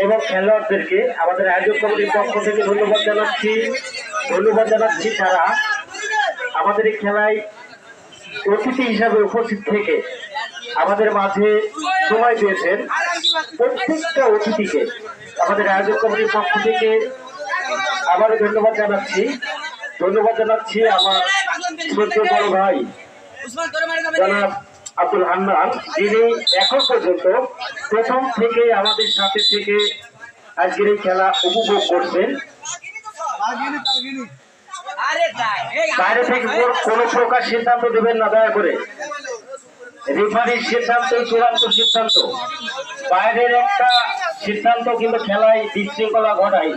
এবং খেলোয়াড়দেরকে আমাদের আয়োজক কমিটির পক্ষ থেকে ধন্যবাদ জানাচ্ছি তারা আমাদের এই খেলায় অতিথি হিসাবে উপস্থিত থেকে আমাদের মাঝে সময় দিয়েছেন। প্রত্যেকটা অতিথিকে আমাদের আয়োজক কমিটির পক্ষ থেকে আবারও ধন্যবাদ জানাচ্ছি আমার ছোট্ট বড় ভাই জনাব আব্দুল হান্নান, যিনি এখন পর্যন্ত প্রথম থেকে আমাদের সাথে থেকে আজকের এই খেলা উপভোগ করছেন। বাইরে থেকে কোন প্রকার সিদ্ধান্ত দেবেন না, দয়া করে। রেফারির সিদ্ধান্ত চূড়ান্ত সিদ্ধান্ত, বাইরের একটা সিদ্ধান্ত কিন্তু খেলায় বিশৃঙ্খলা ঘটায়।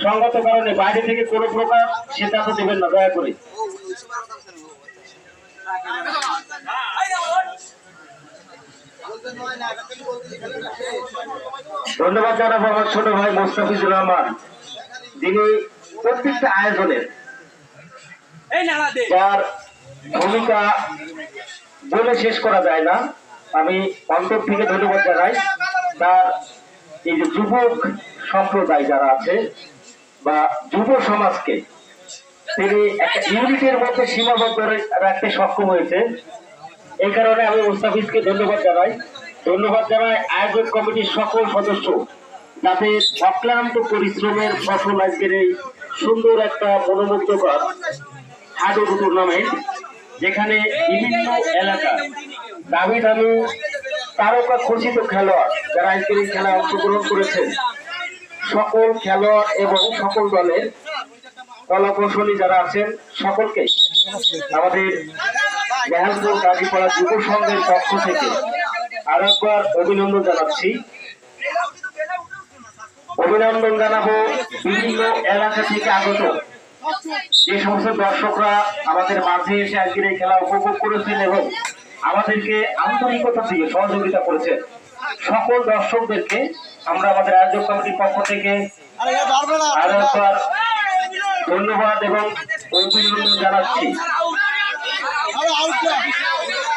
সঙ্গত কারণে বাইরে থেকে কোন প্রকার সিদ্ধান্ত দেবেন না, দয়া করে। ধন্যবাদ জানাবো আমার ছোট ভাই মোস্তাফিজুর রহমান, যিনি প্রত্যেকটা আয়োজনের যার ভূমিকা বলে শেষ করা যায় না। আমি অন্তর থেকে ধন্যবাদ জানাই তার এই যে যুবক সম্প্রদায় যারা আছে বা যুব সমাজকে তিনি একটা ইউনিটের মধ্যে সীমাবদ্ধ রাখতে সক্ষম হয়েছে। এই কারণে আমি মুস্তাফিজকে ধন্যবাদ জানাই আয়োজক কমিটির সকল সদস্য, যাদের অক্লান্ত পরিশ্রমের ফসল আজকের এই সুন্দর একটা মনোমুগ্ধকর হাডুডু টুর্নামেন্ট, যেখানে বিভিন্ন এলাকা দামি দামি তারকা খচিত খেলোয়াড় যারা আজকের এই খেলায় অংশগ্রহণ করেছেন, সকল খেলোয়াড় এবং সকল দলের কলাকৌশলী যারা আছেন সকলকে আমাদের মেহেরপুর গাজীপাড়া যুব সংঘের পক্ষ থেকে আরো একবার অভিনন্দন জানাবো। বিভিন্ন এলাকা থেকে আগত যে সমস্ত দর্শকরা আমাদের মাঝে এসে আজকের এই খেলা উপভোগ করেছেন এবং আমাদেরকে আন্তরিকতা দিয়ে সহযোগিতা করেছেন, সকল দর্শকদেরকে আমরা আমাদের আয়োজক কমিটির পক্ষ থেকে আরো একবার ধন্যবাদ এবং অভিনন্দন জানাচ্ছি।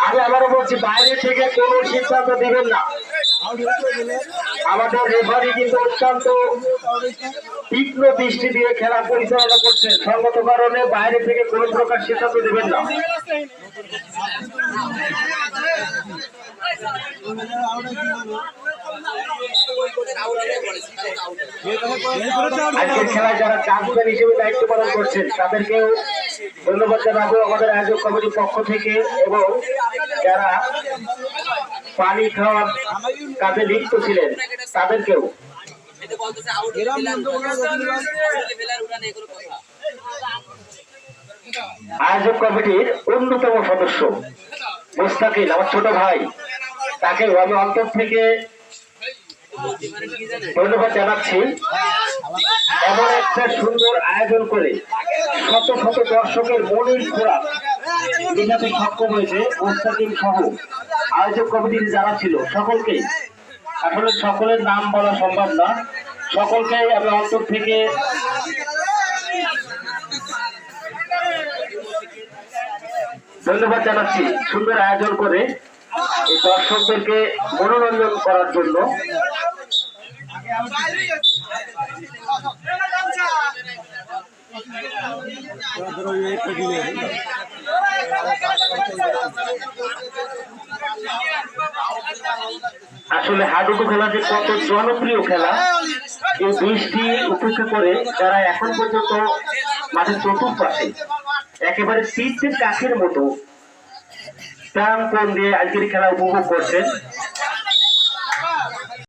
আমি আবারও বলছি, বাইরে থেকে কোনো সিদ্ধান্ত দিবেন না। আমাদের রেফারি কিন্তু অত্যন্ত তীক্ষ্ণ দৃষ্টি দিয়ে খেলা পরিচালনা করছেন, সঙ্গত কারণে বাইরে থেকে কোনো প্রকার সিদ্ধান্ত দেবেন না। আজকের খেলায় যারা চ্যাম্পিয়ন হিসেবে দায়িত্ব পালন করছেন তাদেরকেও ধন্যবাদ জানাবো আমাদের আয়োজক কমিটির পক্ষ থেকে, এবং যারা পানি খাওয়ার কাজে লিপ্ত ছিলেন তাদেরকেও। আয়োজক কমিটির অন্যতম সদস্য মুস্তাকিল, আমার ছোট ভাই, তাকে আমি অন্তর থেকে ধন্যবাদ জানাচ্ছি। এমন একটা সুন্দর আয়োজন করে শত শত দর্শকের মনের খোরাক মেটাতে সক্ষম হয়েছে মুস্তাকিল সহ আয়োজক কমিটির যারা ছিল সকলকে। আসলে সকলের নাম বলা সম্ভব না, সকলকে আমি অন্তর থেকে ধন্যবাদ জানাচ্ছি সুন্দর আয়োজন করে এই দর্শকদেরকে মনোরঞ্জন করার জন্য। আসলে হাডুডু খেলা যে কত জনপ্রিয় খেলা, এই বৃষ্টি উপেক্ষা করে যারা এখন পর্যন্ত মাঠের চতুর্পাশে একেবারে শীতের কাছের মতো প্রাণপণ দিয়ে আজকের খেলা উপভোগ করছেন,